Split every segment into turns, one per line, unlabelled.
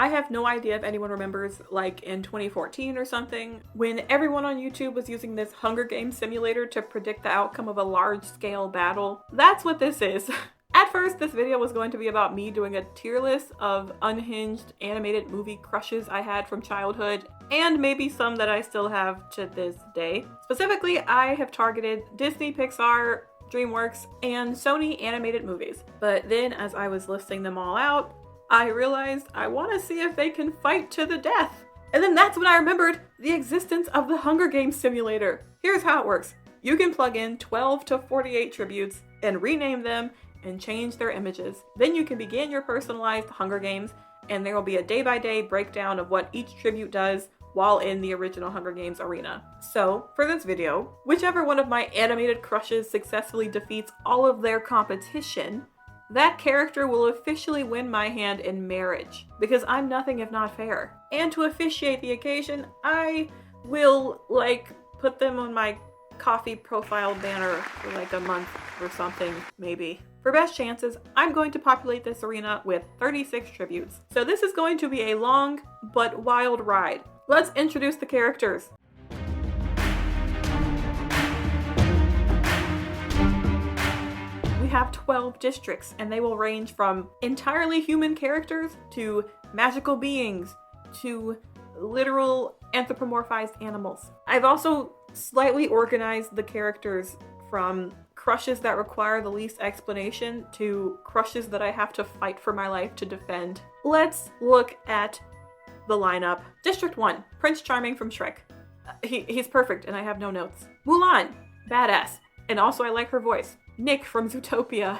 I have no idea if anyone remembers, like in 2014 or something, when everyone on YouTube was using this Hunger Games simulator to predict the outcome of a large-scale battle. That's what this is. At first, this video was going to be about me doing a tier list of unhinged animated movie crushes I had from childhood, and maybe some that I still have to this day. Specifically, I have targeted Disney, Pixar, DreamWorks, and Sony animated movies. But then, as I was listing them all out, I realized I want to see if they can fight to the death. And then that's when I remembered the existence of the Hunger Games simulator. Here's how it works. You can plug in 12 to 48 tributes and rename them and change their images. Then you can begin your personalized Hunger Games, and there will be a day-by-day breakdown of what each tribute does while in the original Hunger Games arena. So, for this video, whichever one of my animated crushes successfully defeats all of their competition, that character will officially win my hand in marriage, because I'm nothing if not fair. And to officiate the occasion, I will, put them on my coffee profile banner for like a month or something, maybe. For best chances, I'm going to populate this arena with 36 tributes. So this is going to be a long but wild ride. Let's introduce the characters. We have 12 districts, and they will range from entirely human characters to magical beings to literal anthropomorphized animals. I've also slightly organized the characters from crushes that require the least explanation to crushes that I have to fight for my life to defend. Let's look at the lineup. District 1, Prince Charming from Shrek. He's perfect and I have no notes. Mulan, badass. And also I like her voice. Nick from Zootopia.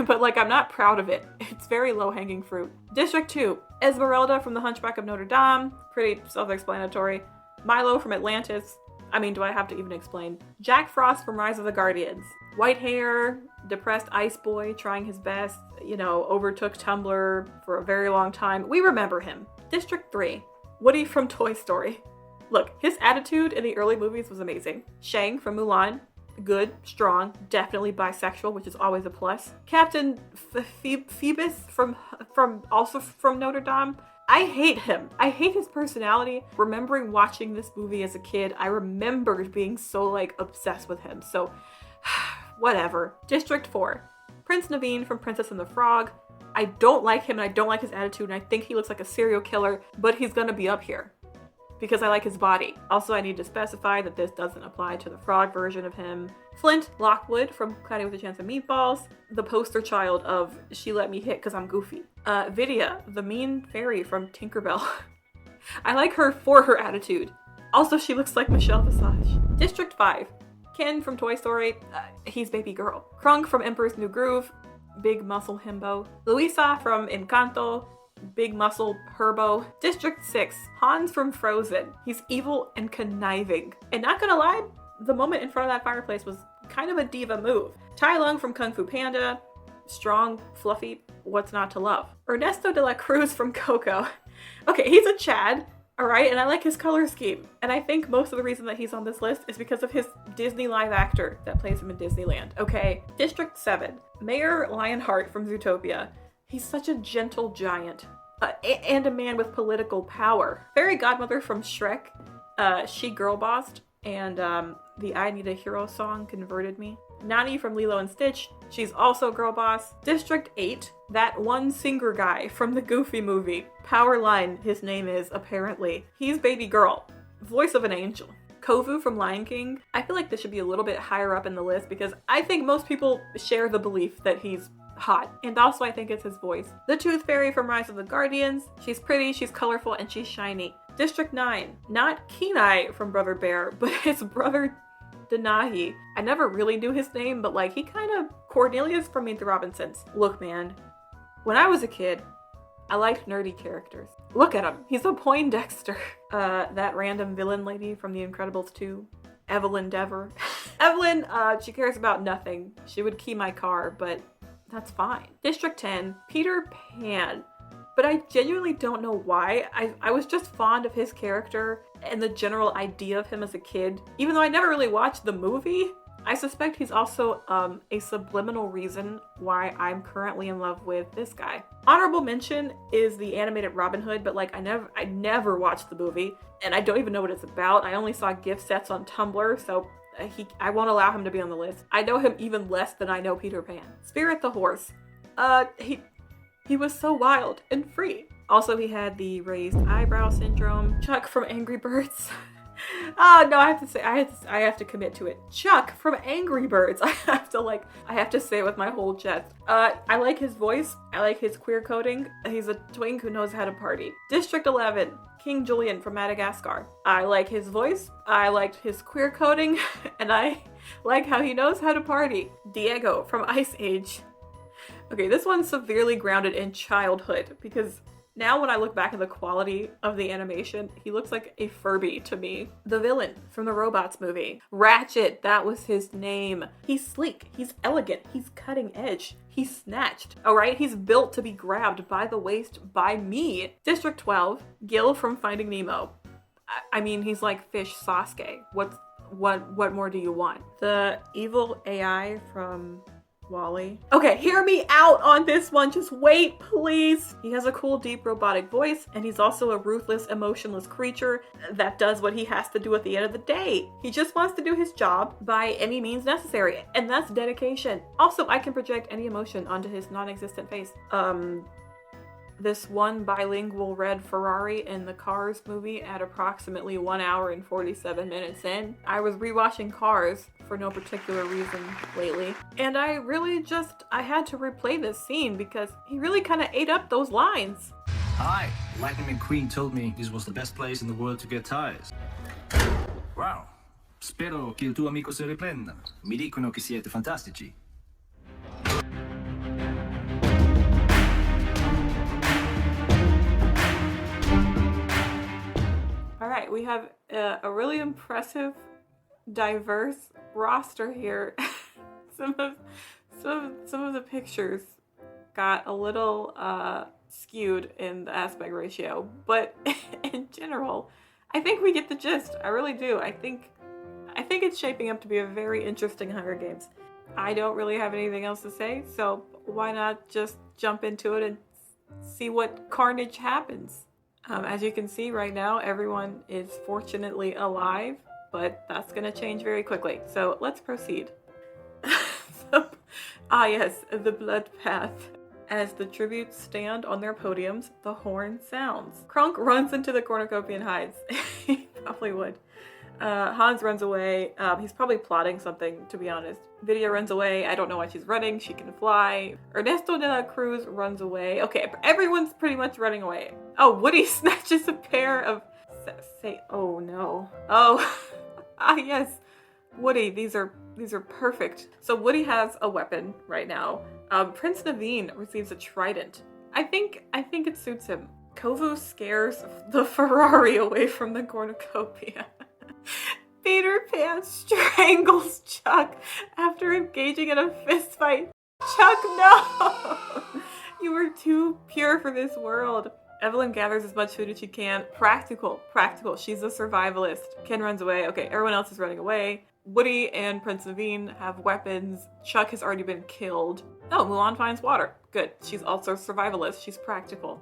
But I'm not proud of it. It's very low-hanging fruit. District 2, Esmeralda from The Hunchback of Notre Dame. Pretty self-explanatory. Milo from Atlantis. I mean, do I have to even explain? Jack Frost from Rise of the Guardians. White hair, depressed ice boy, trying his best, overtook Tumblr for a very long time. We remember him. District 3, Woody from Toy Story. Look, his attitude in the early movies was amazing. Shang from Mulan. Good, strong, definitely bisexual, which is always a plus. Captain Phoebus from Notre Dame. I hate him. I hate his personality. Remembering watching this movie as a kid, I remembered being so obsessed with him. So, whatever. District 4, Prince Naveen from Princess and the Frog. I don't like him and I don't like his attitude and I think he looks like a serial killer, but he's gonna be up here because I like his body. Also, I need to specify that this doesn't apply to the frog version of him. Flint Lockwood from Cloudy with a Chance of Meatballs, the poster child of She Let Me Hit Because I'm Goofy. Vidya, the mean fairy from Tinkerbell. I like her for her attitude. Also, she looks like Michelle Visage. District 5, Ken from Toy Story. He's baby girl. Krunk from Emperor's New Groove, big muscle himbo. Luisa from Encanto, big muscle herbo. District 6, Hans from Frozen. He's evil and conniving. And not gonna lie, the moment in front of that fireplace was kind of a diva move. Tai Lung from Kung Fu Panda. Strong, fluffy, what's not to love? Ernesto de la Cruz from Coco. Okay, he's a Chad, alright, and I like his color scheme. And I think most of the reason that he's on this list is because of his Disney live actor that plays him in Disneyland. Okay, District 7, Mayor Lionheart from Zootopia. He's such a gentle giant. And a man with political power. Fairy Godmother from Shrek. She girl bossed. And the I Need a Hero song converted me. Nani from Lilo and Stitch. She's also girl boss. District 8. That one singer guy from the Goofy movie. Powerline, his name is, apparently. He's baby girl. Voice of an angel. Kovu from Lion King. I feel like this should be a little bit higher up in the list because I think most people share the belief that he's hot. And also I think it's his voice. The Tooth Fairy from Rise of the Guardians. She's pretty, she's colorful, and she's shiny. District 9. Not Kenai from Brother Bear, but his brother Denahi. I never really knew his name, but he kind of Cornelius from Meet the Robinsons. Look, man. When I was a kid, I liked nerdy characters. Look at him. He's a Poindexter. That random villain lady from The Incredibles 2. Evelyn Dever. Evelyn, she cares about nothing. She would key my car, but that's fine. District 10, Peter Pan. But I genuinely don't know why. I was just fond of his character and the general idea of him as a kid. Even though I never really watched the movie, I suspect he's also a subliminal reason why I'm currently in love with this guy. Honorable mention is the animated Robin Hood, but like I never watched the movie, and I don't even know what it's about. I only saw gift sets on Tumblr, so I won't allow him to be on the list. I know him even less than I know Peter Pan. Spirit the horse. He was so wild and free. Also, he had the raised eyebrow syndrome. Chuck from Angry Birds. Oh no, I have to commit to it. Chuck from Angry Birds. I have to say it with my whole chest. I like his voice. I like his queer coding. He's a twink who knows how to party. District 11, King Julian from Madagascar. I like his voice. I liked his queer coding, and I like how he knows how to party. Diego from Ice Age. Okay, this one's severely grounded in childhood because now when I look back at the quality of the animation, he looks like a Furby to me. The villain from the Robots movie. Ratchet, that was his name. He's sleek, he's elegant, he's cutting edge, he's snatched. Alright, he's built to be grabbed by the waist by me. District 12, Gil from Finding Nemo. I mean, he's like Fish Sasuke. What more do you want? The evil AI from Wall-E. Okay, hear me out on this one. Just wait, please. He has a cool, deep, robotic voice, and he's also a ruthless, emotionless creature that does what he has to do at the end of the day. He just wants to do his job by any means necessary, and that's dedication. Also, I can project any emotion onto his non-existent face. This one bilingual red Ferrari in the Cars movie at approximately 1 hour and 47 minutes in. I was rewatching Cars for no particular reason lately, and I had to replay this scene because he really kind of ate up those lines.
Hi, Lightning McQueen told me this was the best place in the world to get tires. Wow, spero che il tuo amico si riprenda. Mi dicono che siete fantastici.
Alright, we have a really impressive, diverse roster here. some of the pictures got a little skewed in the aspect ratio, but in general, I think we get the gist. I really do. I think it's shaping up to be a very interesting Hunger Games. I don't really have anything else to say, so why not just jump into it and see what carnage happens. As you can see right now, everyone is fortunately alive, but that's going to change very quickly. So let's proceed. Yes, the blood path. As the tributes stand on their podiums, the horn sounds. Kronk runs into the cornucopia and hides. He probably would. Hans runs away. He's probably plotting something, to be honest. Vidia runs away. I don't know why she's running. She can fly. Ernesto de la Cruz runs away. Okay, everyone's pretty much running away. Oh, Woody snatches a pair of... Oh, no. Oh, yes. Woody, these are perfect. So Woody has a weapon right now. Prince Naveen receives a trident. I think it suits him. Kovu scares the Ferrari away from the cornucopia. Peter Pan strangles Chuck after engaging in a fist fight. Chuck, no! You were too pure for this world. Evelyn gathers as much food as she can. Practical. She's a survivalist. Ken runs away. Okay, everyone else is running away. Woody and Prince Naveen have weapons. Chuck has already been killed. Oh, Mulan finds water. Good. She's also a survivalist. She's practical.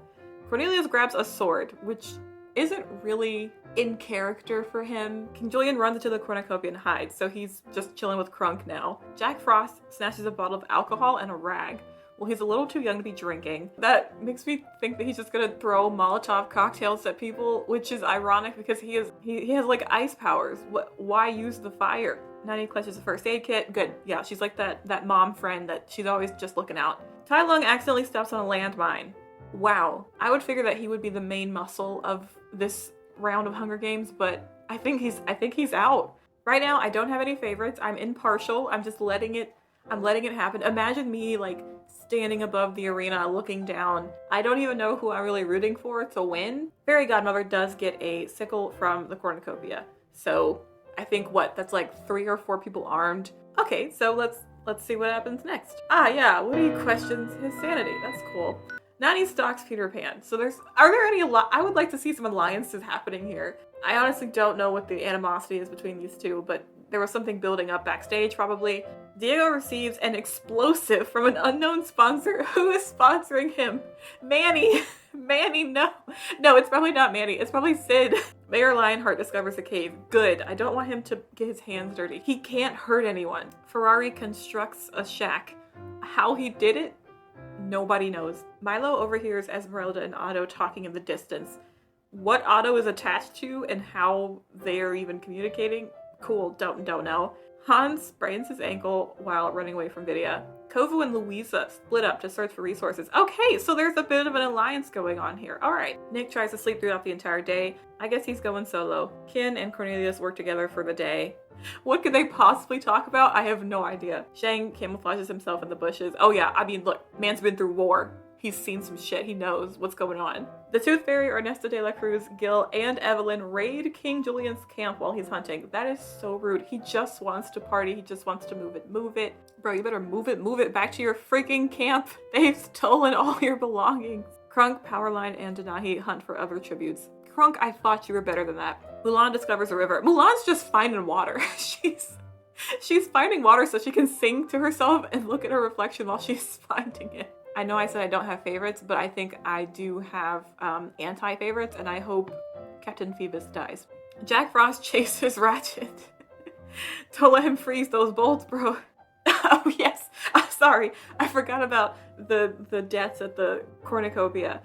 Cornelius grabs a sword, which isn't really in character for him. King Julian runs into the cornucopia and hides, so he's just chilling with Kronk now. Jack Frost snatches a bottle of alcohol and a rag. Well, he's a little too young to be drinking. That makes me think that he's just gonna throw Molotov cocktails at people, which is ironic because he has like ice powers. Why use the fire? Nani clutches a first aid kit. Good. Yeah, she's like that mom friend that she's always just looking out. Tai Lung accidentally steps on a landmine. Wow. I would figure that he would be the main muscle of this round of Hunger Games, but I think he's out. Right now, I don't have any favorites. I'm impartial. I'm letting it happen. Imagine me like standing above the arena looking down. I don't even know who I'm really rooting for to win. Fairy Godmother does get a sickle from the cornucopia. So I think that's like 3 or 4 people armed. Okay, so let's see what happens next. Yeah, Woody questions his sanity. That's cool. Nani stalks Peter Pan. So are there any, I would like to see some alliances happening here. I honestly don't know what the animosity is between these two, but There was something building up backstage, probably. Diego receives an explosive from an unknown sponsor. Who is sponsoring him? Manny. Manny, no. No, it's probably not Manny. It's probably Sid. Mayor Lionheart discovers a cave. Good. I don't want him to get his hands dirty. He can't hurt anyone. Ferrari constructs a shack. How he did it? Nobody knows. Milo overhears Esmeralda and Otto talking in the distance. What Otto is attached to and how they're even communicating? Cool, don't know. Hans sprains his ankle while running away from Vidia. Kovu and Luisa split up to search for resources. Okay, so there's a bit of an alliance going on here. Alright. Nick tries to sleep throughout the entire day. I guess he's going solo. Kin and Cornelius work together for the day. What could they possibly talk about? I have no idea. Shang camouflages himself in the bushes. Oh yeah, I mean, look, man's been through war. He's seen some shit. He knows what's going on. The Tooth Fairy, Ernesto de la Cruz, Gil, and Evelyn raid King Julian's camp while he's hunting. That is so rude. He just wants to party. He just wants to move it. Move it. Bro, you better move it back to your freaking camp. They've stolen all your belongings. Krunk, Powerline, and Denahi hunt for other tributes. Krunk, I thought you were better than that. Mulan discovers a river. Mulan's just finding water. She's finding water so she can sing to herself and look at her reflection while she's finding it. I know I said I don't have favorites, but I think I do have anti-favorites, and I hope Captain Phoebus dies. Jack Frost chases Ratchet. Don't let him freeze those bolts, bro. Oh, yes. Sorry. I forgot about the deaths at the cornucopia.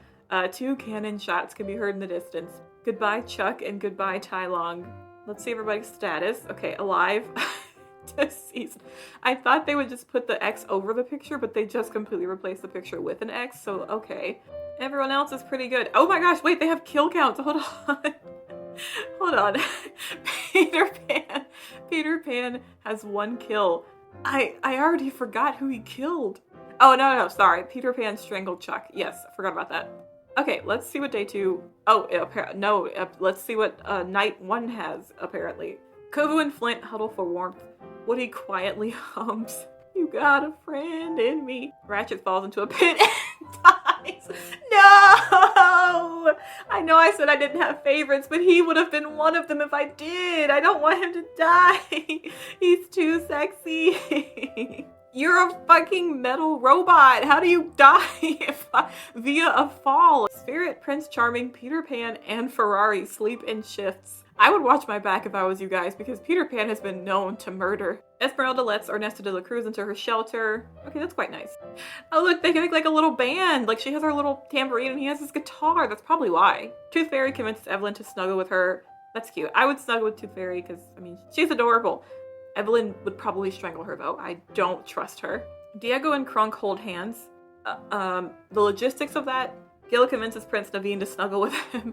2 cannon shots can be heard in the distance. Goodbye, Chuck, and goodbye, Tai Long. Let's see everybody's status. Okay, alive. Deceased. I thought they would just put the X over the picture, but they just completely replaced the picture with an X, so okay. Everyone else is pretty good. Oh my gosh, wait, they have kill counts. Hold on. Hold on. Peter Pan has 1 kill. I already forgot who he killed. Oh, no, sorry. Peter Pan strangled Chuck. Yes, I forgot about that. Okay, let's see what day 2... Oh, let's see what night 1 has, apparently. Kovu and Flint huddle for warmth. Woody quietly hums, "You got a friend in me." Ratchet falls into a pit and dies. No! I know I said I didn't have favorites, but he would have been one of them if I did. I don't want him to die. He's too sexy. You're a fucking metal robot. How do you die via a fall? Spirit, Prince Charming, Peter Pan, and Ferrari sleep in shifts. I would watch my back if I was you guys, because Peter Pan has been known to murder. Esmeralda lets Ernesto de la Cruz into her shelter. Okay, that's quite nice. Oh look, they can make like a little band. Like she has her little tambourine and he has his guitar. That's probably why. Tooth Fairy convinces Evelyn to snuggle with her. That's cute. I would snuggle with Tooth Fairy because, I mean, she's adorable. Evelyn would probably strangle her though. I don't trust her. Diego and Krunk hold hands. The logistics of that, Gil convinces Prince Naveen to snuggle with him.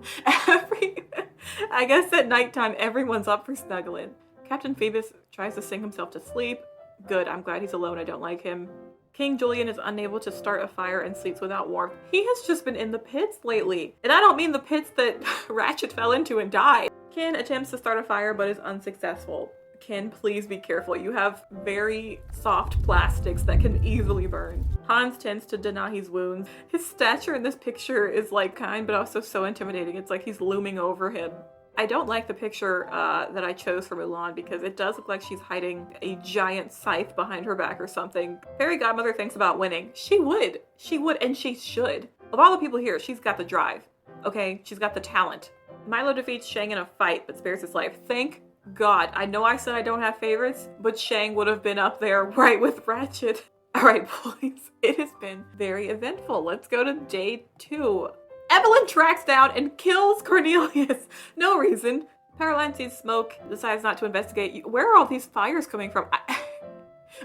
I guess at nighttime, everyone's up for snuggling. Captain Phoebus tries to sing himself to sleep. Good, I'm glad he's alone. I don't like him. King Julian is unable to start a fire and sleeps without warmth. He has just been in the pits lately. And I don't mean the pits that Ratchet fell into and died. Kin attempts to start a fire but is unsuccessful. Kin, please be careful. You have very soft plastics that can easily burn. Hans tends to Denahi's wounds. His stature in this picture is like kind, but also so intimidating. It's like he's looming over him. I don't like the picture that I chose for Mulan because it does look like she's hiding a giant scythe behind her back or something. Fairy Godmother thinks about winning. She would, and she should. Of all the people here, she's got the drive. Okay, she's got the talent. Milo defeats Shang in a fight but spares his life. Thank God. I know I said I don't have favorites, but Shang would have been up there right with Ratchet. Alright boys, it has been very eventful. Let's go to day 2. Evelyn tracks down and kills Cornelius. No reason. Powerline sees smoke, decides not to investigate. Where are all these fires coming from?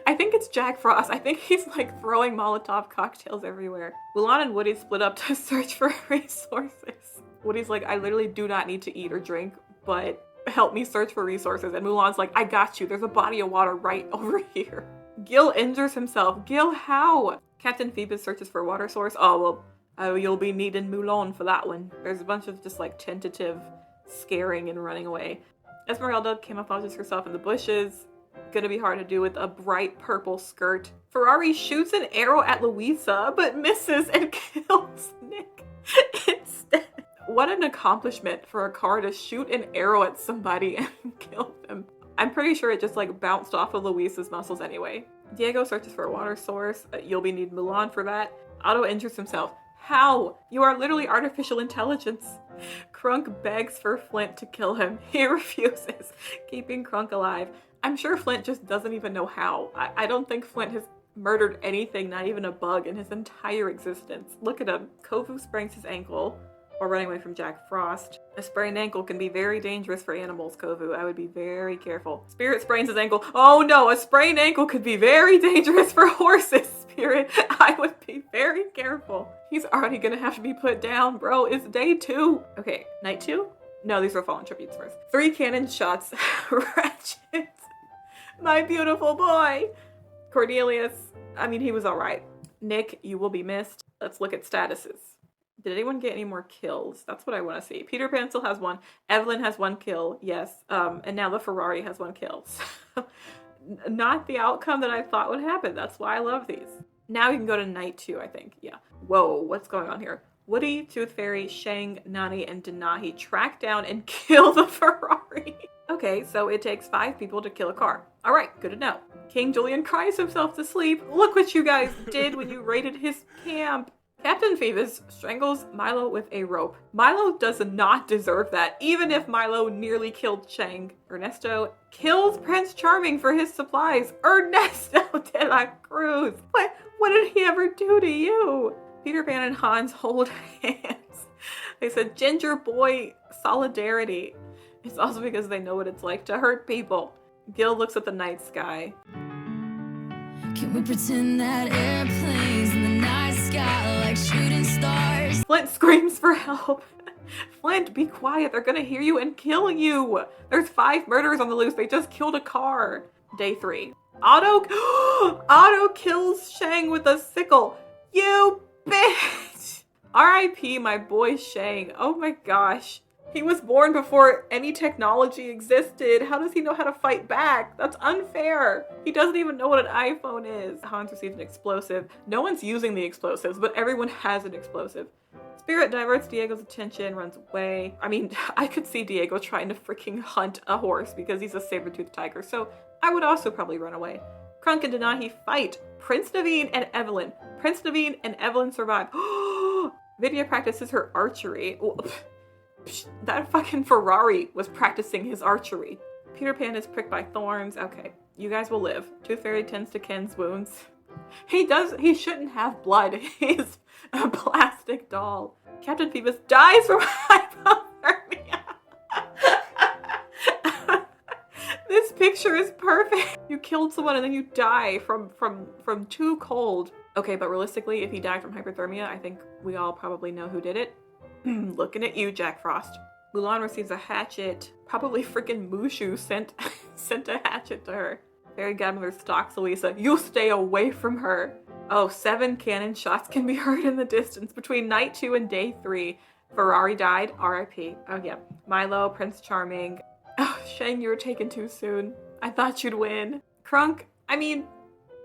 I think it's Jack Frost. I think he's like throwing Molotov cocktails everywhere. Mulan and Woody split up to search for resources. Woody's like, I literally do not need to eat or drink, but help me search for resources. And Mulan's like, I got you. There's a body of water right over here. Gil injures himself. Gil, how? Captain Phoebus searches for a water source. Oh, well, you'll be needing Mulan for that one. There's a bunch of just like tentative scaring and running away. Esmeralda camouflages herself in the bushes. Gonna be hard to do with a bright purple skirt. Ferrari shoots an arrow at Luisa, but misses and kills Nick instead. What an accomplishment for a car to shoot an arrow at somebody and kill them. I'm pretty sure it just like bounced off of Luis's muscles anyway. Diego searches for a water source. You'll be needing Mulan for that. Otto injures himself. How? You are literally artificial intelligence. Krunk begs for Flint to kill him. He refuses, keeping Krunk alive. I'm sure Flint just doesn't even know how. I don't think Flint has murdered anything, not even a bug, in his entire existence. Look at him. Kovu sprains his ankle while running away from Jack Frost. A sprained ankle can be very dangerous for animals, Kovu. I would be very careful. Spirit sprains his ankle. Oh no, a sprained ankle could be very dangerous for horses, Spirit. I would be very careful. He's already gonna have to be put down, bro. It's day 2. Okay, night 2? No, these are fallen tributes first. 3 cannon shots. Ratchet. My beautiful boy. Cornelius, I mean, he was alright. Nick, you will be missed. Let's look at statuses. Did anyone get any more kills? That's what I want to see. Peter Pan still has 1. Evelyn has 1 kill, yes. And now the Ferrari has 1 kill. So, not the outcome that I thought would happen. That's why I love these. Now we can go to night 2, I think. Yeah. Whoa, what's going on here? Woody, Tooth Fairy, Shang, Nani, and Denahi track down and kill the Ferrari. Okay, so it takes 5 people to kill a car. All right, good to know. King Julian cries himself to sleep. Look what you guys did when you raided his camp. Captain Phoebus strangles Milo with a rope. Milo does not deserve that, even if Milo nearly killed Shang. Ernesto kills Prince Charming for his supplies. Ernesto de la Cruz. What did he ever do to you? Peter Pan and Hans hold hands. They said ginger boy solidarity. It's also because they know what it's like to hurt people. Gil looks at the night sky.
Can we pretend that airplanes in the night sky like shooting stars?
Flint screams for help. Flint, be quiet. They're gonna hear you and kill you. There's 5 murders on the loose. They just killed a car. Day 3. Otto kills Shang with a sickle. You bitch. R.I.P. my boy Shang. Oh my gosh. He was born before any technology existed. How does he know how to fight back? That's unfair. He doesn't even know what an iPhone is. Hans receives an explosive. No one's using the explosives, but everyone has an explosive. Spirit diverts Diego's attention, runs away. I mean, I could see Diego trying to freaking hunt a horse because he's a saber-toothed tiger, so I would also probably run away. Krunk and Denahi fight. Prince Naveen and Evelyn. Prince Naveen and Evelyn survive. Vidya practices her archery. That fucking Ferrari was practicing his archery. Peter Pan is pricked by thorns. Okay, you guys will live. Tooth Fairy tends to Ken's wounds. He shouldn't have blood. He's a plastic doll. Captain Phoebus dies from hypothermia. This picture is perfect. You killed someone and then you die from too cold. Okay, but realistically, if he died from hypothermia, I think we all probably know who did it. Looking at you, Jack Frost. Mulan receives a hatchet. Probably freaking Mushu sent a hatchet to her. Fairy Godmother stalks Louisa. You stay away from her. Oh, 7 cannon shots can be heard in the distance between night 2 and day 3. Ferrari died. R.I.P. Oh yeah. Milo, Prince Charming. Oh, Shang, you were taken too soon. I thought you'd win. Krunk, I mean,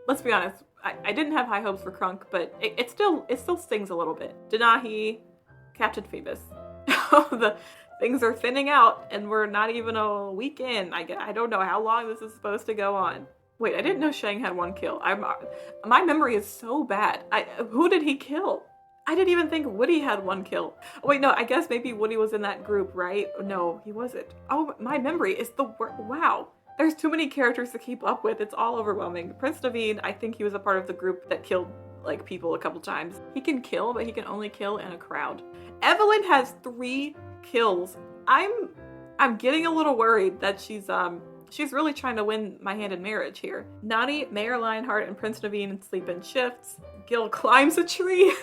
let's be honest. I didn't have high hopes for Krunk, but it still stings a little bit. Denahi, Captain Phoebus. The things are thinning out and we're not even a week in. I don't know how long this is supposed to go on. Wait, I didn't know Shang had 1 kill. My memory is so bad. Who did he kill? I didn't even think Woody had 1 kill. Oh, wait, no, I guess maybe Woody was in that group, right? No, he wasn't. Oh, my memory is the worst. Wow. There's too many characters to keep up with. It's all overwhelming. Prince Naveen, I think he was a part of the group that killed like people a couple times. He can kill, but he can only kill in a crowd. Evelyn has 3 kills. I'm getting a little worried that she's really trying to win my hand in marriage here. Nani, Mayor Lionheart, and Prince Naveen sleep in shifts. Gil climbs a tree.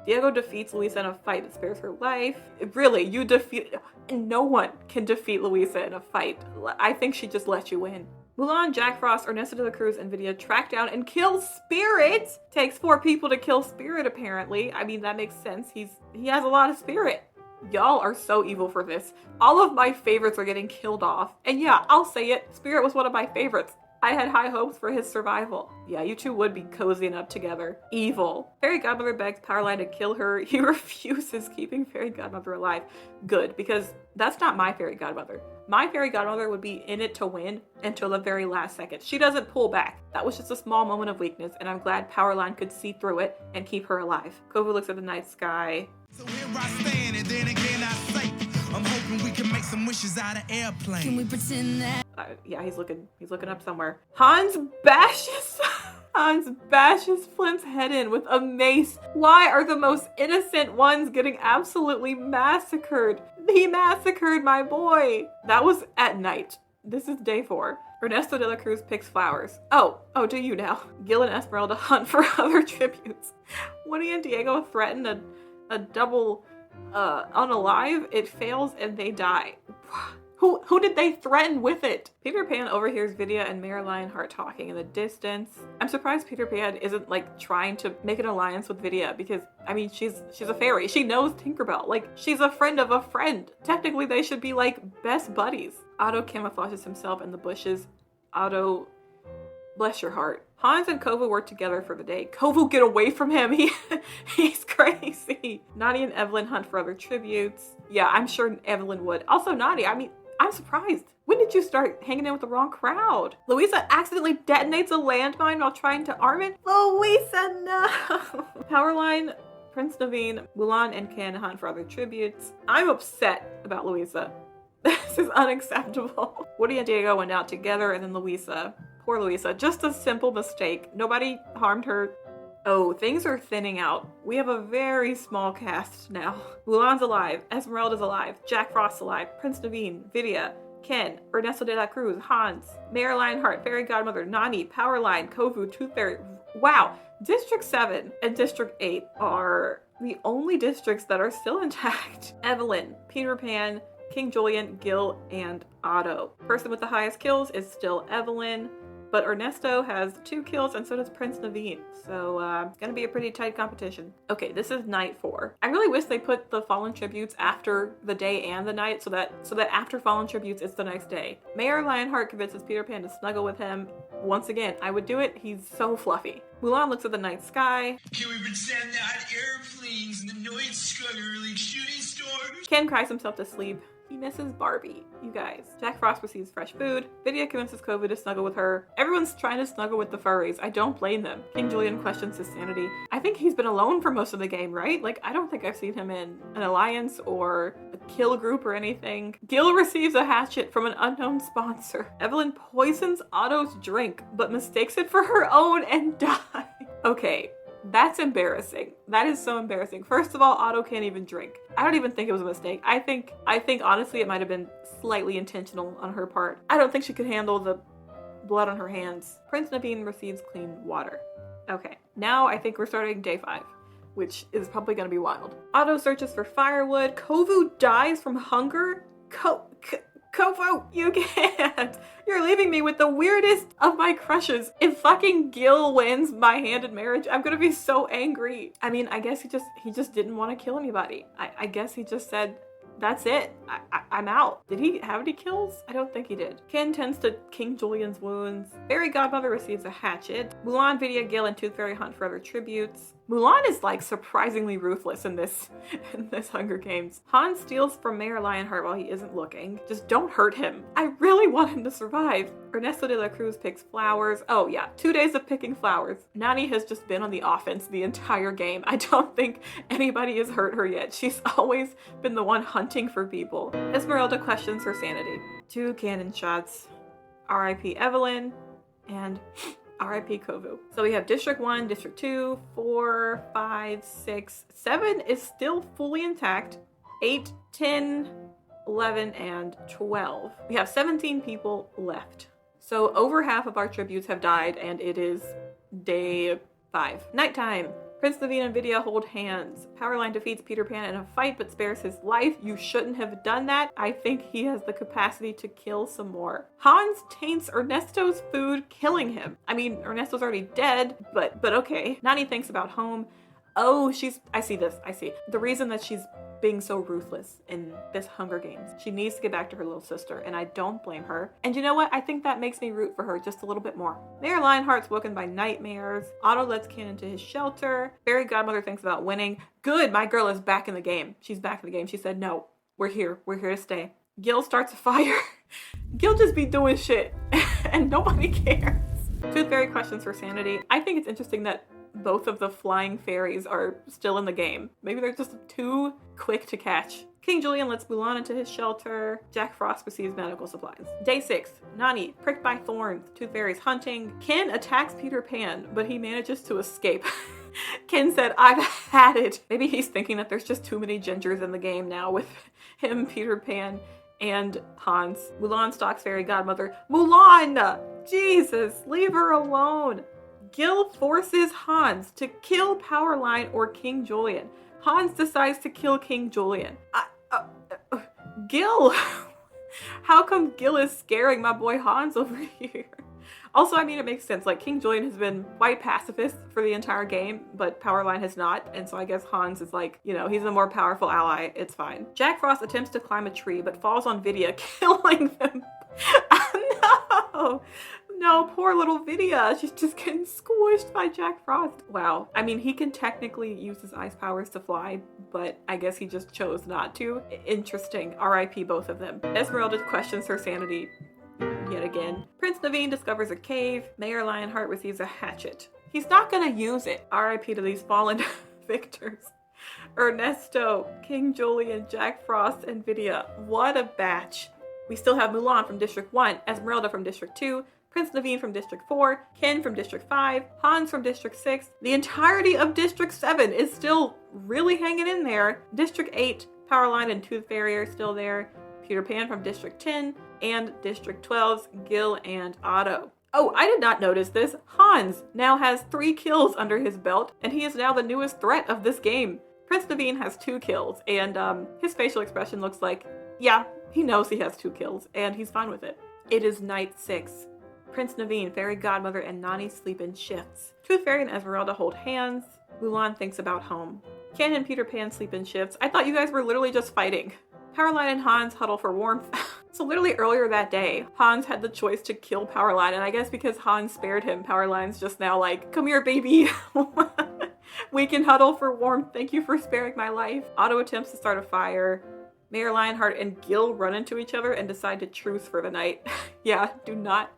Diego defeats Luisa in a fight that spares her life. Really, you defeat... No one can defeat Luisa in a fight. I think she just let you win. Mulan, Jack Frost, Ernesto de la Cruz, and Vidya track down and kill Spirit. Takes 4 people to kill Spirit, apparently. I mean, that makes sense. He has a lot of spirit. Y'all are so evil for this. All of my favorites are getting killed off. And yeah, I'll say it. Spirit was one of my favorites. I had high hopes for his survival. Yeah, you two would be cozying up together. Evil. Fairy Godmother begs Powerline to kill her. He refuses, keeping Fairy Godmother alive. Good, because that's not my Fairy Godmother. My Fairy Godmother would be in it to win until the very last second. She doesn't pull back. That was just a small moment of weakness, and I'm glad Powerline could see through it and keep her alive. Kovu looks at the night sky.
So here I stand, and then again I say, I'm hoping we can make some wishes out of airplanes.
Can we pretend that
Yeah, he's looking up somewhere. Hans bashes Flint's head in with a mace. Why are the most innocent ones getting absolutely massacred? He massacred my boy. That was at night. This is day 4. Ernesto de la Cruz picks flowers. Oh, do you now? Gil and Esmeralda hunt for other tributes. Woody and Diego threaten a double unalive. It fails and they die. Who did they threaten with it? Peter Pan overhears Vidya and Mayor Lionheart talking in the distance. I'm surprised Peter Pan isn't like trying to make an alliance with Vidya because, I mean, she's a fairy. She knows Tinkerbell. Like, she's a friend of a friend. Technically, they should be like best buddies. Otto camouflages himself in the bushes. Otto, bless your heart. Hans and Kovu work together for the day. Kovu, get away from him. He's crazy. Nani and Evelyn hunt for other tributes. Yeah, I'm sure Evelyn would. Also, Nani, I mean, I'm surprised. When did you start hanging in with the wrong crowd? Louisa accidentally detonates a landmine while trying to arm it. Louisa, no! Powerline, Prince Naveen, Mulan, and Ken hunt for other tributes. I'm upset about Louisa. This is unacceptable. Woody and Diego went out together, and then Louisa. Poor Louisa. Just a simple mistake. Nobody harmed her. Oh, things are thinning out. We have a very small cast now. Mulan's alive. Esmeralda's alive. Jack Frost's alive. Prince Naveen. Vidya. Ken. Ernesto de la Cruz. Hans. Mayor Lionheart. Fairy Godmother. Nani. Powerline. Kovu. Tooth Fairy. Wow. District 7 and District 8 are the only districts that are still intact. Evelyn. Peter Pan. King Julian. Gil. And Otto. Person with the highest kills is still Evelyn. But Ernesto has 2 kills and so does Prince Naveen. So it's gonna be a pretty tight competition. Okay, this is night 4. I really wish they put the Fallen Tributes after the day and the night so that after Fallen Tributes it's the next day. Mayor Lionheart convinces Peter Pan to snuggle with him. Once again, I would do it. He's so fluffy. Mulan looks at the night sky.
Can we pretend that airplanes in the night sky are like shooting stars?
Ken cries himself to sleep. He misses Barbie, you guys. Jack Frost receives fresh food. Vidya convinces Kovu to snuggle with her. Everyone's trying to snuggle with the furries. I don't blame them. King Julian questions his sanity. I think he's been alone for most of the game, right? Like, I don't think I've seen him in an alliance or a kill group or anything. Gil receives a hatchet from an unknown sponsor. Evelyn poisons Otto's drink, but mistakes it for her own and dies. Okay. That's embarrassing. That is so embarrassing. First of all, Otto can't even drink. I don't even think it was a mistake. I think honestly it might have been slightly intentional on her part. I don't think she could handle the blood on her hands. Prince Naveen receives clean water. Okay, now I think we're starting day 5, which is probably gonna be wild. Otto searches for firewood. Kovu dies from hunger. Kovu, you can't. You're leaving me with the weirdest of my crushes. If fucking Gil wins my hand in marriage, I'm gonna be so angry. I mean, I guess he just didn't want to kill anybody. I guess he just said, that's it. I'm out. Did he have any kills? I don't think he did. Ken tends to King Julian's wounds. Fairy Godmother receives a hatchet. Mulan, Vidya, Gil, and Tooth Fairy hunt for other tributes. Mulan is like surprisingly ruthless in this Hunger Games. Hans steals from Mayor Lionheart while he isn't looking. Just don't hurt him. I really want him to survive. Ernesto de la Cruz picks flowers. Oh yeah, 2 days of picking flowers. Nani has just been on the offense the entire game. I don't think anybody has hurt her yet. She's always been the one hunting for people. Esmeralda questions her sanity. 2 cannon shots. R.I.P. Evelyn and R.I.P. Kovu. So we have District 1, District 2, 4, 5, 6, 7 is still fully intact. 8, 10, 11, and 12. We have 17 people left. So over half of our tributes have died and it is day 5. Nighttime. Prince Naveen and Vidya hold hands. Powerline defeats Peter Pan in a fight but spares his life. You shouldn't have done that. I think he has the capacity to kill some more. Hans taints Ernesto's food, killing him. I mean, Ernesto's already dead, but okay. Nani thinks about home. Oh, I see this. The reason that she's being so ruthless in this Hunger Games. She needs to get back to her little sister, and I don't blame her. And you know what? I think that makes me root for her just a little bit more. Mayor Lionheart's woken by nightmares. Otto lets Ken into his shelter. Fairy Godmother thinks about winning. Good, my girl is back in the game. She's back in the game. She said, no, we're here. We're here to stay. Gil starts a fire. Gil just be doing shit, and nobody cares. Tooth Fairy questions her sanity. I think it's interesting that both of the flying fairies are still in the game. Maybe they're just too quick to catch. King Julian lets Mulan into his shelter. Jack Frost receives medical supplies. Day 6. Nani, pricked by thorns. Tooth Fairy's hunting. Ken attacks Peter Pan, but he manages to escape. Ken said, I've had it. Maybe he's thinking that there's just too many gingers in the game now with him, Peter Pan, and Hans. Mulan stalks Fairy Godmother. Mulan! Jesus, leave her alone. Gil forces Hans to kill Powerline or King Julian. Hans decides to kill King Julian. Gil! How come Gil is scaring my boy Hans over here? Also, I mean, it makes sense. Like, King Julian has been quite pacifist for the entire game, but Powerline has not. And so I guess Hans is like, you know, he's a more powerful ally. It's fine. Jack Frost attempts to climb a tree, but falls on Vidya, killing them. No! No, poor little Vidya. She's just getting squished by Jack Frost. Wow. I mean, he can technically use his ice powers to fly, but I guess he just chose not to. Interesting. R.I.P. both of them. Esmeralda questions her sanity yet again. Prince Naveen discovers a cave. Mayor Lionheart receives a hatchet. He's not gonna use it. R.I.P. to these fallen victors. Ernesto, King Julian, Jack Frost, and Vidya. What a batch. We still have Mulan from District 1, Esmeralda from District 2, Prince Naveen from District 4, Ken from District 5, Hans from District 6. The entirety of District 7 is still really hanging in there. District 8, Powerline and Tooth Fairy are still there. Peter Pan from District 10, and District 12's Gil and Otto. Oh, I did not notice this. Hans now has 3 kills under his belt, and he is now the newest threat of this game. Prince Naveen has 2 kills, and his facial expression looks like, yeah, he knows he has 2 kills, and he's fine with it. It is night 6. Prince Naveen, Fairy Godmother, and Nani sleep in shifts. Tooth Fairy and Esmeralda hold hands. Mulan thinks about home. Ken and Peter Pan sleep in shifts. I thought you guys were literally just fighting. Powerline and Hans huddle for warmth. So literally earlier that day, Hans had the choice to kill Powerline, and I guess because Hans spared him, Powerline's just now like, come here, baby. We can huddle for warmth. Thank you for sparing my life. Otto attempts to start a fire. Mayor Lionheart and Gil run into each other and decide to truce for the night. Yeah, do not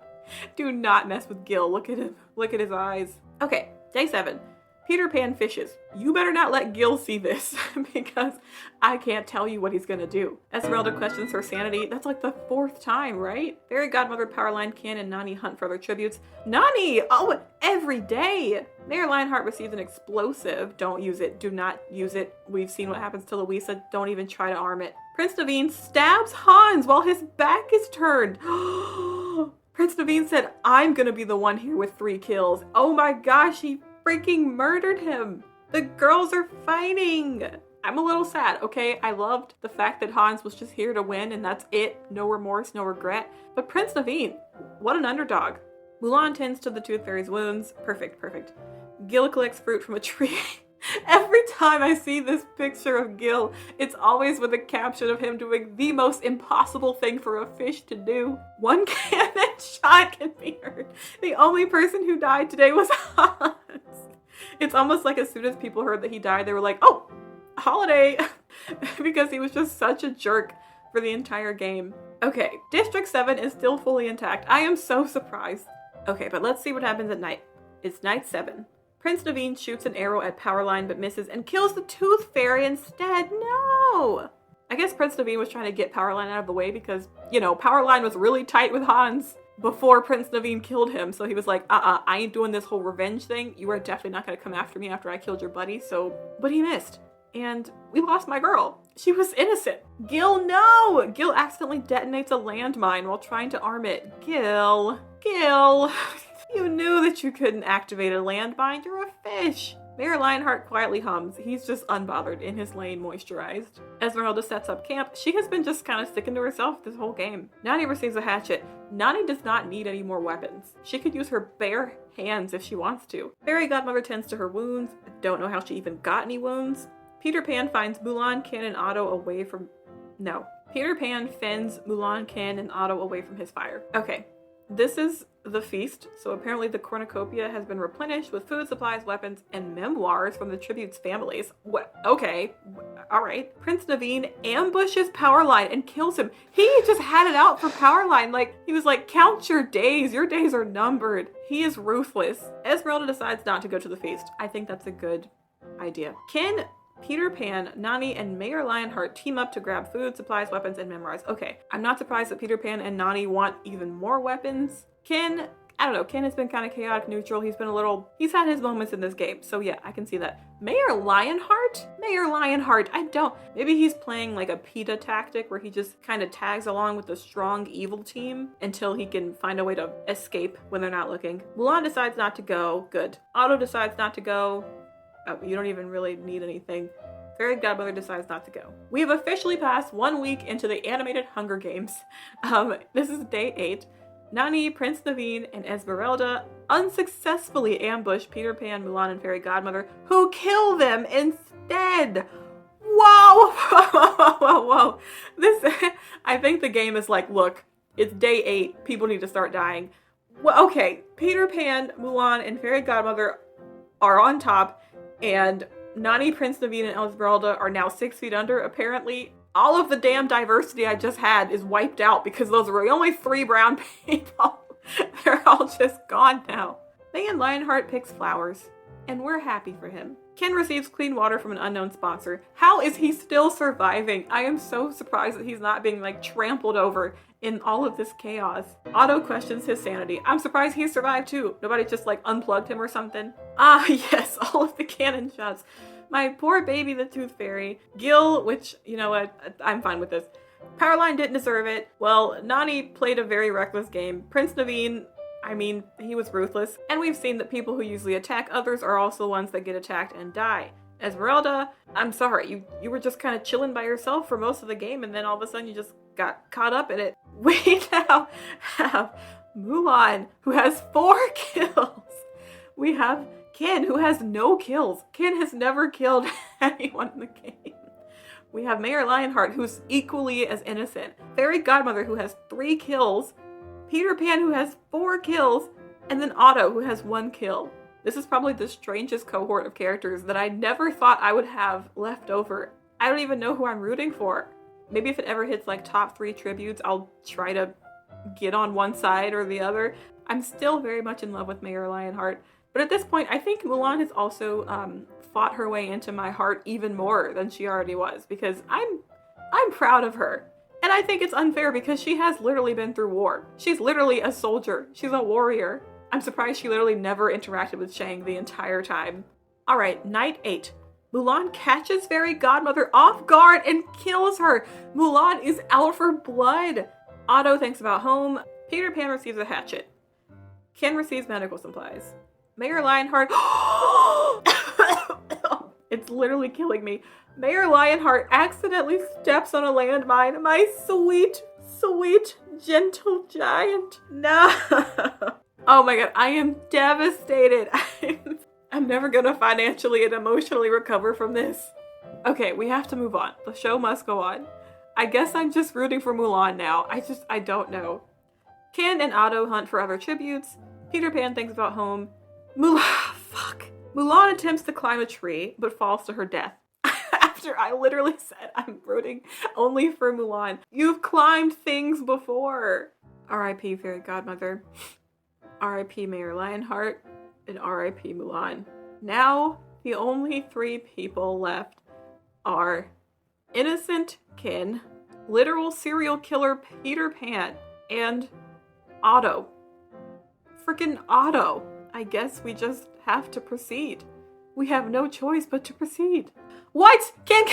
mess with Gil. Look at him. Look at his eyes. Okay, day 7. Peter Pan fishes. You better not let Gil see this because I can't tell you what he's gonna do. Esmeralda questions her sanity. That's like the 4th time, right? Fairy Godmother, Powerline, Ken, and Nani hunt for other tributes. Nani! Oh, every day! Mayor Lionheart receives an explosive. Don't use it. Do not use it. We've seen what happens to Louisa. Don't even try to arm it. Prince Naveen stabs Hans while his back is turned. Prince Naveen said, I'm gonna be the one here with 3 kills. Oh my gosh, he freaking murdered him. The girls are fighting. I'm a little sad, okay? I loved the fact that Hans was just here to win and that's it. No remorse, no regret. But Prince Naveen, what an underdog. Mulan tends to the Tooth Fairy's wounds. Perfect, perfect. Gil collects fruit from a tree. Every time I see this picture of Gil, it's always with a caption of him doing the most impossible thing for a fish to do. 1 cannon shot can be heard. The only person who died today was Hans. It's almost like as soon as people heard that he died, they were like, oh, holiday, because he was just such a jerk for the entire game. Okay, District 7 is still fully intact. I am so surprised. Okay, but let's see what happens at night. It's night 7. Prince Naveen shoots an arrow at Powerline but misses and kills the Tooth Fairy instead. No! I guess Prince Naveen was trying to get Powerline out of the way because, you know, Powerline was really tight with Hans before Prince Naveen killed him. So he was like, I ain't doing this whole revenge thing. You are definitely not going to come after me after I killed your buddy. So, but he missed. And we lost my girl. She was innocent. Gil, no! Gil accidentally detonates a landmine while trying to arm it. Gil. You knew that you couldn't activate a landmine. You're a fish. Mayor Lionheart quietly hums. He's just unbothered in his lane, moisturized. Esmeralda sets up camp. She has been just kind of sticking to herself this whole game. Nani receives a hatchet. Nani does not need any more weapons. She could use her bare hands if she wants to. Fairy Godmother tends to her wounds. I don't know how she even got any wounds. Peter Pan finds Mulan, Ken, and Otto away from... No. Peter Pan fends Mulan, Ken, and Otto away from his fire. Okay. This is the feast, so apparently the cornucopia has been replenished with food, supplies, weapons, and memoirs from the tribute's families. What? Okay. Alright. Prince Naveen ambushes Powerline and kills him. He just had it out for Powerline. Like, he was like, count your days are numbered. He is ruthless. Esmeralda decides not to go to the feast. I think that's a good idea. Ken, Peter Pan, Nani, and Mayor Lionheart team up to grab food, supplies, weapons, and memoirs. Okay, I'm not surprised that Peter Pan and Nani want even more weapons. Ken, I don't know, Ken has been kind of chaotic neutral. He's had his moments in this game. So yeah, I can see that. Mayor Lionheart, maybe he's playing like a PETA tactic where he just kind of tags along with the strong evil team until he can find a way to escape when they're not looking. Mulan decides not to go. Good. Otto decides not to go. Oh, you don't even really need anything. Fairy Godmother decides not to go. We have officially passed 1 week into the animated Hunger Games. This is day 8. Nani, Prince Naveen, and Esmeralda unsuccessfully ambush Peter Pan, Mulan, and Fairy Godmother, who kill them instead. Whoa, whoa. I think the game is like, look, it's day 8. People need to start dying. Well, okay, Peter Pan, Mulan, and Fairy Godmother are on top, and Nani, Prince Naveen, and Esmeralda are now 6 feet under. Apparently, all of the damn diversity I just had is wiped out because those were the only 3 brown people. They're all just gone now. Mayor Lionheart picks flowers, and we're happy for him. Ken receives clean water from an unknown sponsor. How is he still surviving? I am so surprised that he's not being like trampled over in all of this chaos. Otto questions his sanity. I'm surprised he survived too. Nobody just like unplugged him or something. Ah, yes, all of the cannon shots. My poor baby, the Tooth Fairy. Gil, which, you know what, I'm fine with this. Powerline didn't deserve it. Well, Nani played a very reckless game. Prince Naveen, I mean, he was ruthless. And we've seen that people who usually attack others are also the ones that get attacked and die. Esmeralda, I'm sorry, you were just kind of chilling by yourself for most of the game, and then all of a sudden you just got caught up in it. We now have Mulan, who has 4 kills. We have Ken, who has no kills. Ken has never killed anyone in the game. We have Mayor Lionheart, who's equally as innocent. Fairy Godmother, who has 3 kills. Peter Pan, who has 4 kills. And then Otto, who has 1 kill. This is probably the strangest cohort of characters that I never thought I would have left over. I don't even know who I'm rooting for. Maybe if it ever hits like top 3 tributes, I'll try to get on one side or the other. I'm still very much in love with Mayor Lionheart. But at this point, I think Mulan has also fought her way into my heart even more than she already was, because I'm proud of her. And I think it's unfair because she has literally been through war. She's literally a soldier. She's a warrior. I'm surprised she literally never interacted with Shang the entire time. Alright, night 8. Mulan catches Fairy Godmother off guard and kills her. Mulan is out for blood. Otto thinks about home. Peter Pan receives a hatchet. Ken receives medical supplies. Mayor Lionheart... It's literally killing me. Mayor Lionheart accidentally steps on a landmine. My sweet, sweet, gentle giant. No. Oh my god, I am devastated. I'm never gonna financially and emotionally recover from this. Okay, we have to move on. The show must go on. I guess I'm just rooting for Mulan now. I don't know. Ken and Otto hunt for other tributes. Peter Pan thinks about home. Mulan attempts to climb a tree, but falls to her death. After I literally said I'm rooting only for Mulan. You've climbed things before. R.I.P. Fairy Godmother. R.I.P. Mayor Lionheart. And R.I.P. Mulan. Now, the only 3 people left are innocent Ken, literal serial killer Peter Pan, and Otto. Freaking Otto. I guess we just have to proceed. We have no choice but to proceed. What? Ken?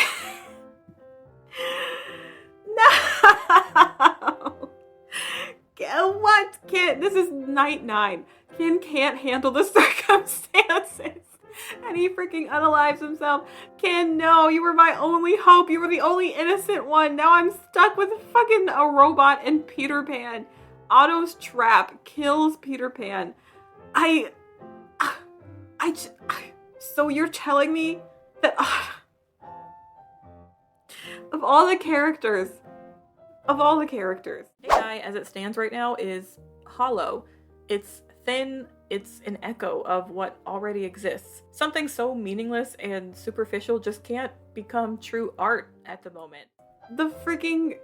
No! What? Ken? This is night 9. Ken can't handle the circumstances. And he freaking unalives himself. Ken, no, you were my only hope. You were the only innocent one. Now I'm stuck with fucking a robot and Peter Pan. Otto's trap kills Peter Pan. So you're telling me that Of all the characters. Of all the characters. AI as it stands right now is hollow. It's thin. It's an echo of what already exists. Something so meaningless and superficial just can't become true art at the moment. The freaking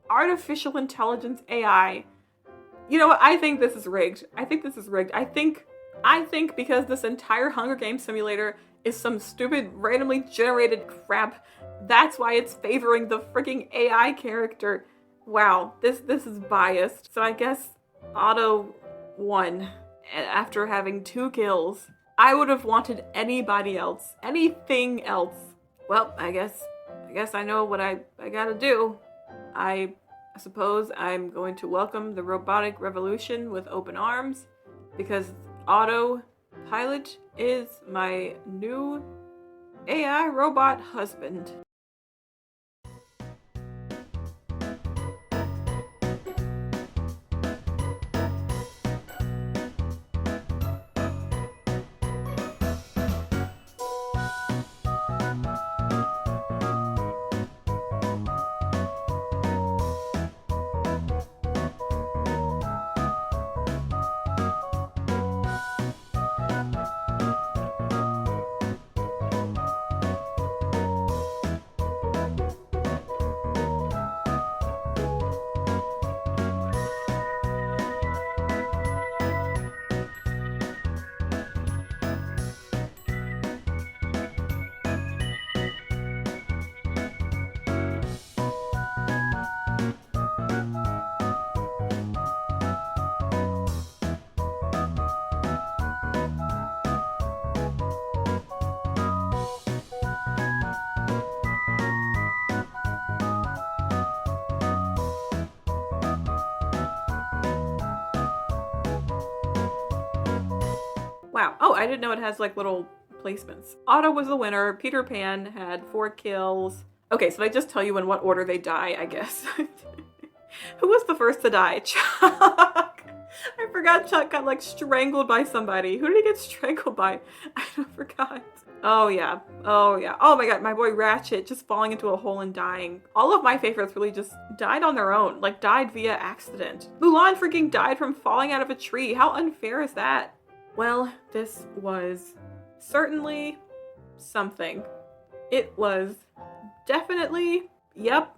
artificial intelligence AI. You know what? I think this is rigged. I think because this entire Hunger Games simulator is some stupid, randomly generated crap, that's why it's favoring the freaking AI character. Wow, this is biased. So I guess Otto won after having 2 kills. I would have wanted anybody else, anything else. Well, I guess I know what I gotta do. I suppose I'm going to welcome the robotic revolution with open arms, because Autopilot is my new AI robot husband. Wow. Oh, I didn't know it has like little placements. Otto was the winner. Peter Pan had 4 kills. Okay, so I just tell you in what order they die, I guess. Who was the first to die? Chuck! I forgot Chuck got like strangled by somebody. Who did he get strangled by? I forgot. Oh yeah. Oh yeah. Oh my god, my boy Ratchet just falling into a hole and dying. All of my favorites really just died on their own. Like died via accident. Mulan freaking died from falling out of a tree. How unfair is that? Well, this was certainly something. It was definitely, yep.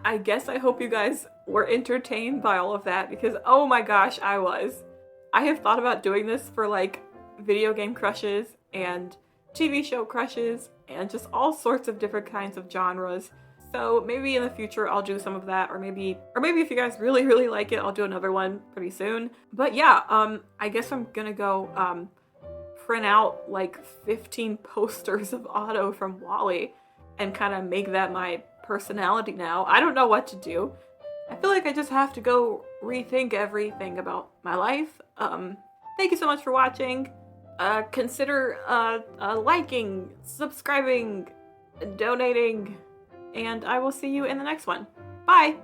I guess I hope you guys were entertained by all of that, because oh my gosh, I was. I have thought about doing this for like video game crushes and TV show crushes and just all sorts of different kinds of genres. So maybe in the future I'll do some of that, or maybe if you guys really, really like it, I'll do another one pretty soon. But yeah, I guess I'm gonna go print out like 15 posters of Otto from WALL-E and kind of make that my personality now. I don't know what to do. I feel like I just have to go rethink everything about my life. Thank you so much for watching. Consider liking, subscribing, donating, and I will see you in the next one. Bye!